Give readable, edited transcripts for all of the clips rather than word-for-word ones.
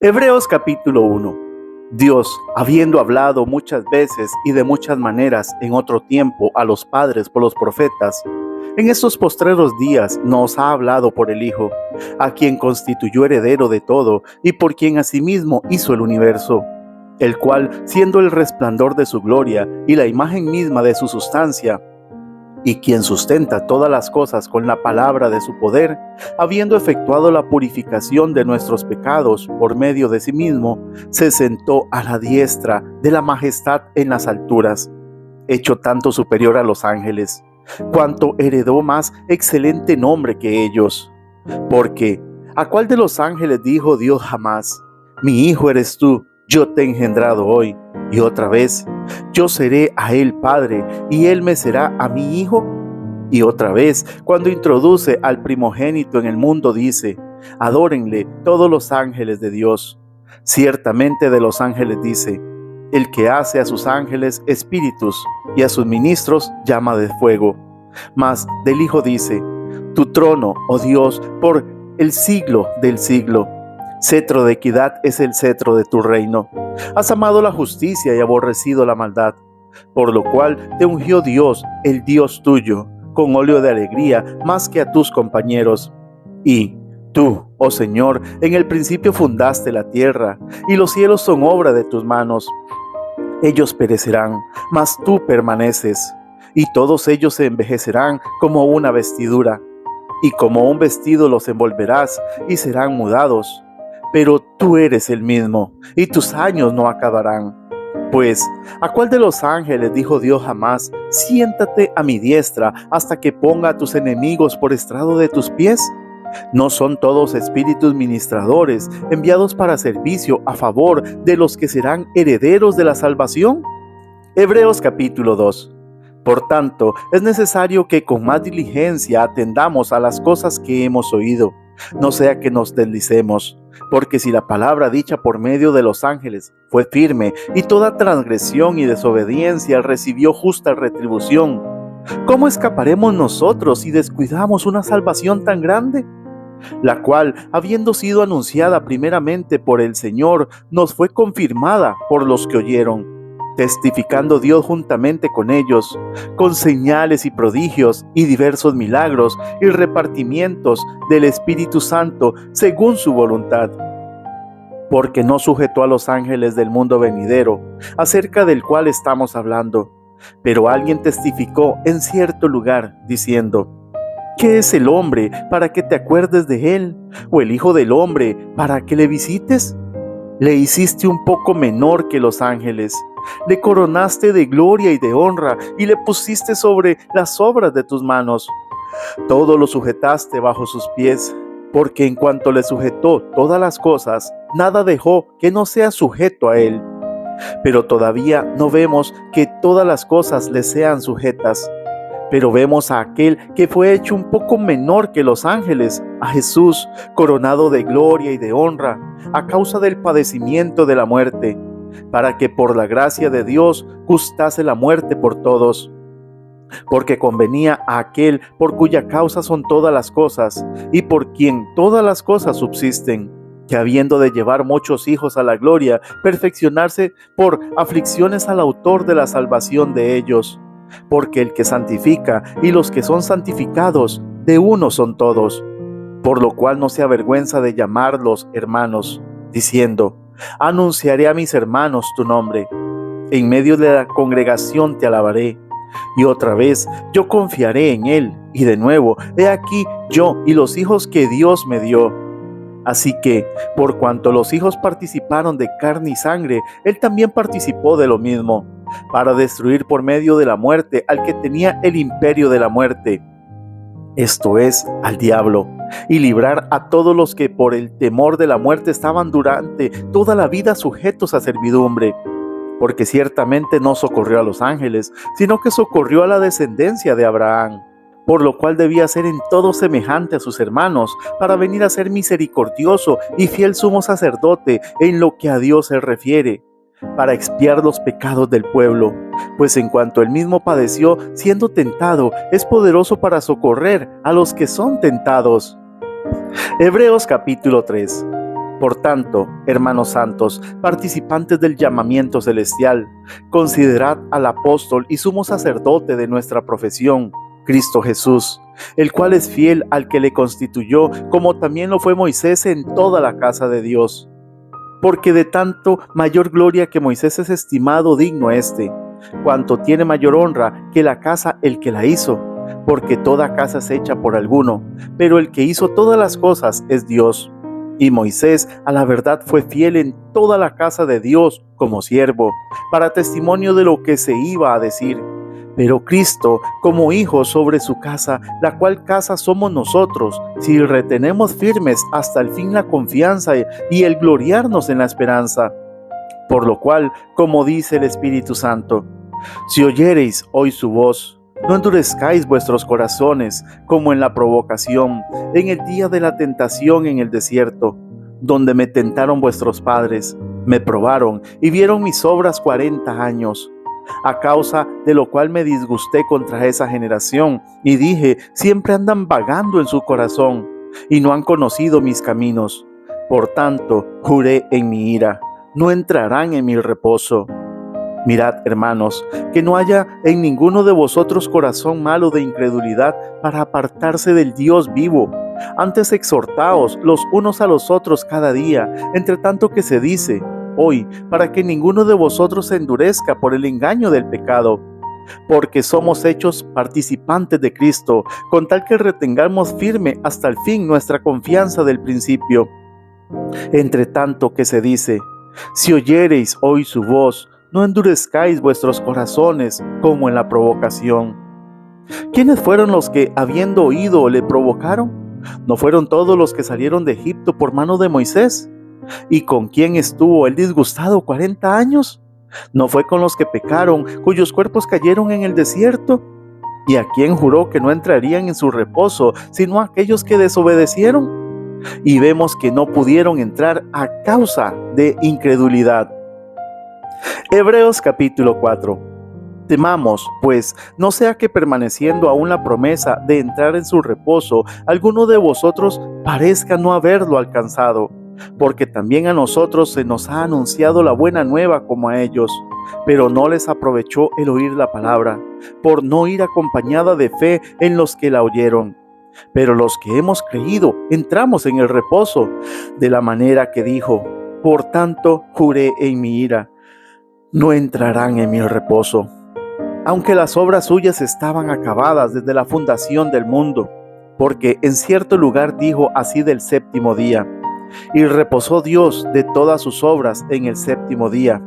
Hebreos capítulo 1. Dios, habiendo hablado muchas veces y de muchas maneras en otro tiempo a los padres por los profetas, en estos postreros días nos ha hablado por el Hijo, a quien constituyó heredero de todo y por quien asimismo hizo el universo, el cual, siendo el resplandor de su gloria y la imagen misma de su sustancia, y quien sustenta todas las cosas con la palabra de su poder, habiendo efectuado la purificación de nuestros pecados por medio de sí mismo, se sentó a la diestra de la majestad en las alturas, hecho tanto superior a los ángeles, cuanto heredó más excelente nombre que ellos. Porque, ¿a cuál de los ángeles dijo Dios jamás: mi hijo eres tú, yo te he engendrado hoy? Y otra vez, yo seré a él padre, y él me será a mi hijo. Y otra vez, cuando introduce al primogénito en el mundo, dice: adórenle todos los ángeles de Dios. Ciertamente de los ángeles dice: el que hace a sus ángeles espíritus y a sus ministros llama de fuego. Mas del Hijo dice: tu trono, oh Dios, por el siglo del siglo. Cetro de equidad es el cetro de tu reino. Has amado la justicia y aborrecido la maldad, por lo cual te ungió Dios, el Dios tuyo, con óleo de alegría más que a tus compañeros. Y tú, oh Señor, en el principio fundaste la tierra, y los cielos son obra de tus manos. Ellos perecerán, mas tú permaneces, y todos ellos se envejecerán como una vestidura, y como un vestido los envolverás, y serán mudados. Pero tú eres el mismo, y tus años no acabarán. Pues, ¿a cuál de los ángeles dijo Dios jamás: siéntate a mi diestra hasta que ponga a tus enemigos por estrado de tus pies? ¿No son todos espíritus ministradores enviados para servicio a favor de los que serán herederos de la salvación? Hebreos capítulo 2. Por tanto, es necesario que con más diligencia atendamos a las cosas que hemos oído, no sea que nos deslicemos. Porque si la palabra dicha por medio de los ángeles fue firme, y toda transgresión y desobediencia recibió justa retribución, ¿cómo escaparemos nosotros si descuidamos una salvación tan grande? La cual, habiendo sido anunciada primeramente por el Señor, nos fue confirmada por los que oyeron, testificando Dios juntamente con ellos, con señales y prodigios y diversos milagros y repartimientos del Espíritu Santo según su voluntad. Porque no sujetó a los ángeles del mundo venidero, acerca del cual estamos hablando. Pero alguien testificó en cierto lugar, diciendo: ¿qué es el hombre para que te acuerdes de él? ¿O el hijo del hombre para que le visites? Le hiciste un poco menor que los ángeles, le coronaste de gloria y de honra, y le pusiste sobre las obras de tus manos. Todo lo sujetaste bajo sus pies, porque en cuanto le sujetó todas las cosas, nada dejó que no sea sujeto a él. Pero todavía no vemos que todas las cosas le sean sujetas. Pero vemos a aquel que fue hecho un poco menor que los ángeles, a Jesús, coronado de gloria y de honra, a causa del padecimiento de la muerte, para que por la gracia de Dios gustase la muerte por todos. Porque convenía a aquel por cuya causa son todas las cosas, y por quien todas las cosas subsisten, que habiendo de llevar muchos hijos a la gloria, perfeccionarse por aflicciones al autor de la salvación de ellos. Porque el que santifica y los que son santificados, de uno son todos. Por lo cual no se avergüenza de llamarlos hermanos, diciendo: anunciaré a mis hermanos tu nombre. En medio de la congregación te alabaré. Y otra vez, yo confiaré en él. Y de nuevo, he aquí yo y los hijos que Dios me dio. Así que, por cuanto los hijos participaron de carne y sangre, él también participó de lo mismo, para destruir por medio de la muerte al que tenía el imperio de la muerte, esto es, al diablo, y librar a todos los que por el temor de la muerte estaban durante toda la vida sujetos a servidumbre. Porque ciertamente no socorrió a los ángeles, sino que socorrió a la descendencia de Abraham, por lo cual debía ser en todo semejante a sus hermanos, para venir a ser misericordioso y fiel sumo sacerdote en lo que a Dios se refiere, para expiar los pecados del pueblo, pues en cuanto él mismo padeció siendo tentado, es poderoso para socorrer a los que son tentados. Hebreos capítulo 3. Por tanto, hermanos santos, participantes del llamamiento celestial, considerad al apóstol y sumo sacerdote de nuestra profesión, Cristo Jesús, el cual es fiel al que le constituyó, como también lo fue Moisés en toda la casa de Dios. Porque de tanto mayor gloria que Moisés es estimado digno cuanto tiene mayor honra que la casa el que la hizo, porque toda casa es hecha por alguno, pero el que hizo todas las cosas es Dios. Y Moisés a la verdad fue fiel en toda la casa de Dios como siervo, para testimonio de lo que se iba a decir. Pero Cristo como hijo sobre su casa, la cual casa somos nosotros, si retenemos firmes hasta el fin la confianza y el gloriarnos en la esperanza. Por lo cual, como dice el Espíritu Santo, si oyereis hoy su voz, no endurezcáis vuestros corazones, como en la provocación, en el día de la tentación en el desierto, donde me tentaron vuestros padres, me probaron y vieron mis obras 40 años. A causa de lo cual me disgusté contra esa generación, y dije, siempre andan vagando en su corazón, y no han conocido mis caminos. Por tanto, juré en mi ira, no entrarán en mi reposo. Mirad, hermanos, que no haya en ninguno de vosotros corazón malo de incredulidad para apartarse del Dios vivo. Antes exhortaos los unos a los otros cada día, entre tanto que se dice, hoy, para que ninguno de vosotros se endurezca por el engaño del pecado. Porque somos hechos participantes de Cristo, con tal que retengamos firme hasta el fin nuestra confianza del principio. Entre tanto que se dice, si oyereis hoy su voz, no endurezcáis vuestros corazones como en la provocación. ¿Quiénes fueron los que, habiendo oído, le provocaron? ¿No fueron todos los que salieron de Egipto por mano de Moisés? ¿Y con quién estuvo él disgustado 40 años? ¿No fue con los que pecaron, cuyos cuerpos cayeron en el desierto? ¿Y a quién juró que no entrarían en su reposo, sino a aquellos que desobedecieron? Y vemos que no pudieron entrar a causa de incredulidad. Hebreos capítulo 4. Temamos, pues, no sea que permaneciendo aún la promesa de entrar en su reposo, alguno de vosotros parezca no haberlo alcanzado, porque también a nosotros se nos ha anunciado la buena nueva como a ellos, pero no les aprovechó el oír la palabra, por no ir acompañada de fe en los que la oyeron. Pero los que hemos creído entramos en el reposo, de la manera que dijo, por tanto juré en mi ira, no entrarán en mi reposo, aunque las obras suyas estaban acabadas desde la fundación del mundo, porque en cierto lugar dijo así del séptimo día, y reposó Dios de todas sus obras en el séptimo día.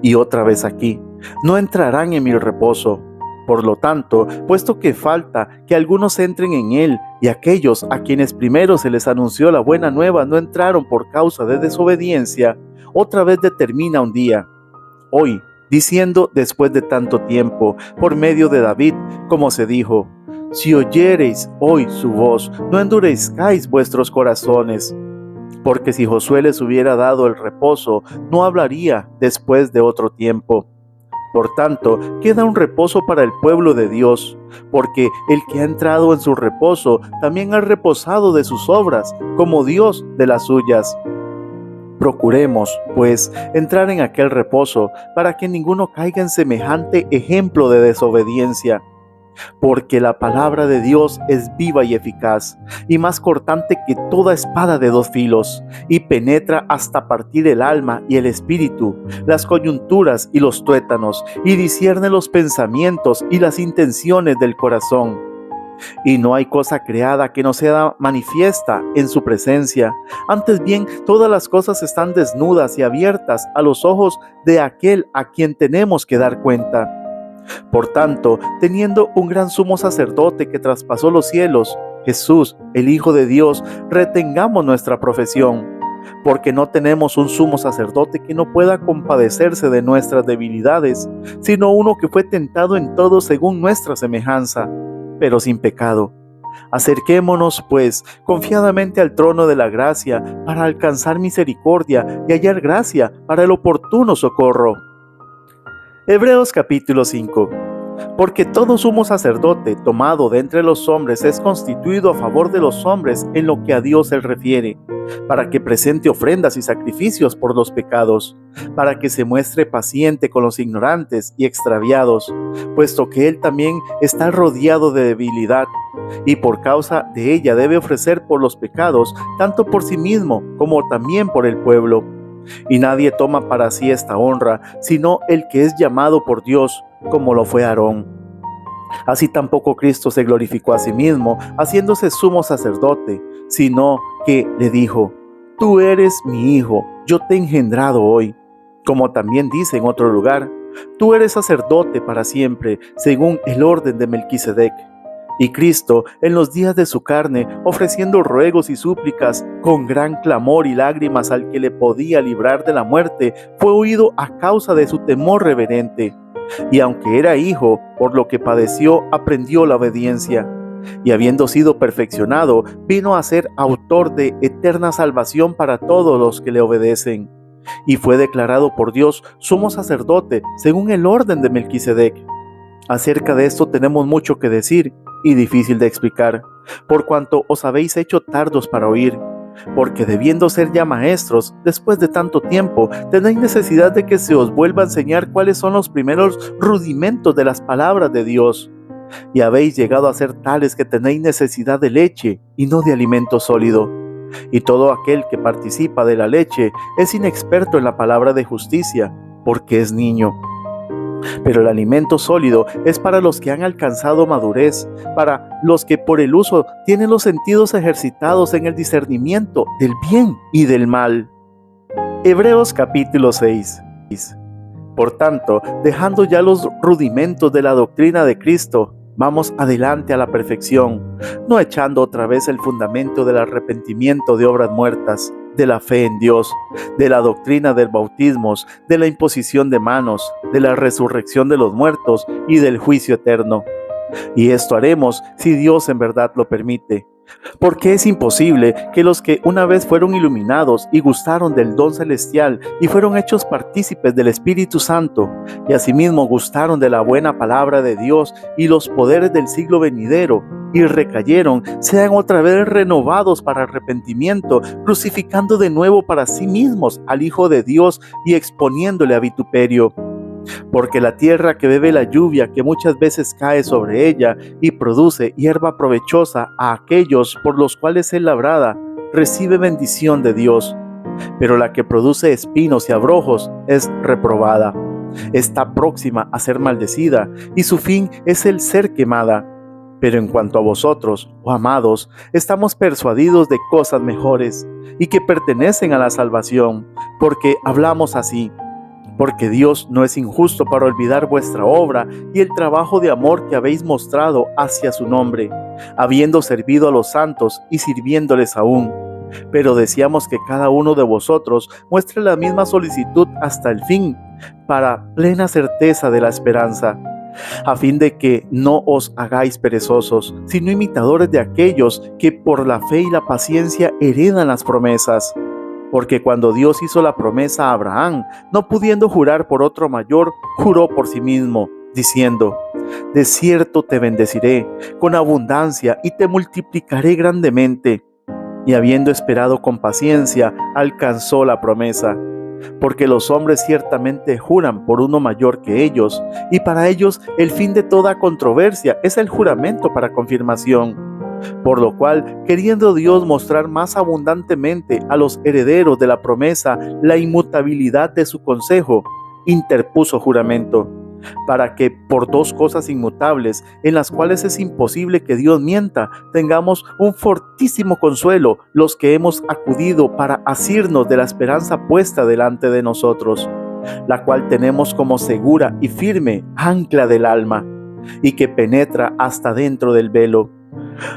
Y otra vez aquí, no entrarán en mi reposo. Por lo tanto, puesto que falta que algunos entren en él, y aquellos a quienes primero se les anunció la buena nueva no entraron por causa de desobediencia, otra vez determina un día, hoy, diciendo después de tanto tiempo, por medio de David, como se dijo, si oyereis hoy su voz, no endurezcáis vuestros corazones. Porque si Josué les hubiera dado el reposo, no hablaría después de otro tiempo. Por tanto, queda un reposo para el pueblo de Dios, porque el que ha entrado en su reposo también ha reposado de sus obras, como Dios de las suyas. Procuremos, pues, entrar en aquel reposo, para que ninguno caiga en semejante ejemplo de desobediencia. Porque la palabra de Dios es viva y eficaz, y más cortante que toda espada de dos filos, y penetra hasta partir el alma y el espíritu, las coyunturas y los tuétanos, y discierne los pensamientos y las intenciones del corazón. Y no hay cosa creada que no sea manifiesta en su presencia. Antes bien, todas las cosas están desnudas y abiertas a los ojos de aquel a quien tenemos que dar cuenta. Por tanto, teniendo un gran sumo sacerdote que traspasó los cielos, Jesús, el Hijo de Dios, retengamos nuestra profesión, porque no tenemos un sumo sacerdote que no pueda compadecerse de nuestras debilidades, sino uno que fue tentado en todo según nuestra semejanza, pero sin pecado. Acerquémonos, pues, confiadamente al trono de la gracia para alcanzar misericordia y hallar gracia para el oportuno socorro. Hebreos capítulo 5. Porque todo sumo sacerdote tomado de entre los hombres es constituido a favor de los hombres en lo que a Dios se refiere, para que presente ofrendas y sacrificios por los pecados, para que se muestre paciente con los ignorantes y extraviados, puesto que Él también está rodeado de debilidad, y por causa de ella debe ofrecer por los pecados, tanto por sí mismo como también por el pueblo. Y nadie toma para sí esta honra, sino el que es llamado por Dios, como lo fue Aarón. Así tampoco Cristo se glorificó a sí mismo, haciéndose sumo sacerdote, sino que le dijo: Tú eres mi hijo, yo te he engendrado hoy. Como también dice en otro lugar: Tú eres sacerdote para siempre, según el orden de Melquisedec. Y Cristo, en los días de su carne, ofreciendo ruegos y súplicas, con gran clamor y lágrimas al que le podía librar de la muerte, fue oído a causa de su temor reverente. Y aunque era hijo, por lo que padeció, aprendió la obediencia. Y habiendo sido perfeccionado, vino a ser autor de eterna salvación para todos los que le obedecen. Y fue declarado por Dios sumo sacerdote, según el orden de Melquisedec. Acerca de esto tenemos mucho que decir y difícil de explicar, por cuanto os habéis hecho tardos para oír, porque debiendo ser ya maestros, después de tanto tiempo, tenéis necesidad de que se os vuelva a enseñar cuáles son los primeros rudimentos de las palabras de Dios. Y habéis llegado a ser tales que tenéis necesidad de leche y no de alimento sólido. Y todo aquel que participa de la leche es inexperto en la palabra de justicia, porque es niño. Pero el alimento sólido es para los que han alcanzado madurez, para los que por el uso tienen los sentidos ejercitados en el discernimiento del bien y del mal. Hebreos capítulo 6. Por tanto, dejando ya los rudimentos de la doctrina de Cristo, vamos adelante a la perfección, no echando otra vez el fundamento del arrepentimiento de obras muertas, de la fe en Dios, de la doctrina del bautismo, de la imposición de manos, de la resurrección de los muertos y del juicio eterno. Y esto haremos si Dios en verdad lo permite. Porque es imposible que los que una vez fueron iluminados y gustaron del don celestial y fueron hechos partícipes del Espíritu Santo, y asimismo gustaron de la buena palabra de Dios y los poderes del siglo venidero, y recayeron, sean otra vez renovados para arrepentimiento, crucificando de nuevo para sí mismos al Hijo de Dios y exponiéndole a vituperio. Porque la tierra que bebe la lluvia que muchas veces cae sobre ella y produce hierba provechosa a aquellos por los cuales es labrada, recibe bendición de Dios. Pero la que produce espinos y abrojos es reprobada. Está próxima a ser maldecida y su fin es el ser quemada. Pero en cuanto a vosotros, oh amados, estamos persuadidos de cosas mejores y que pertenecen a la salvación, porque hablamos así. Porque Dios no es injusto para olvidar vuestra obra y el trabajo de amor que habéis mostrado hacia su nombre, habiendo servido a los santos y sirviéndoles aún. Pero deseamos que cada uno de vosotros muestre la misma solicitud hasta el fin, para plena certeza de la esperanza, a fin de que no os hagáis perezosos, sino imitadores de aquellos que por la fe y la paciencia heredan las promesas. Porque cuando Dios hizo la promesa a Abraham, no pudiendo jurar por otro mayor, juró por sí mismo, diciendo: De cierto te bendeciré con abundancia y te multiplicaré grandemente. Y habiendo esperado con paciencia, alcanzó la promesa. Porque los hombres ciertamente juran por uno mayor que ellos, y para ellos el fin de toda controversia es el juramento para confirmación. Por lo cual, queriendo Dios mostrar más abundantemente a los herederos de la promesa la inmutabilidad de su consejo, interpuso juramento, para que por dos cosas inmutables, en las cuales es imposible que Dios mienta, tengamos un fortísimo consuelo los que hemos acudido para asirnos de la esperanza puesta delante de nosotros, la cual tenemos como segura y firme ancla del alma, y que penetra hasta dentro del velo,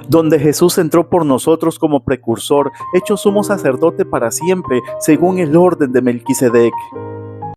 donde Jesús entró por nosotros como precursor, hecho sumo sacerdote para siempre, según el orden de Melquisedec.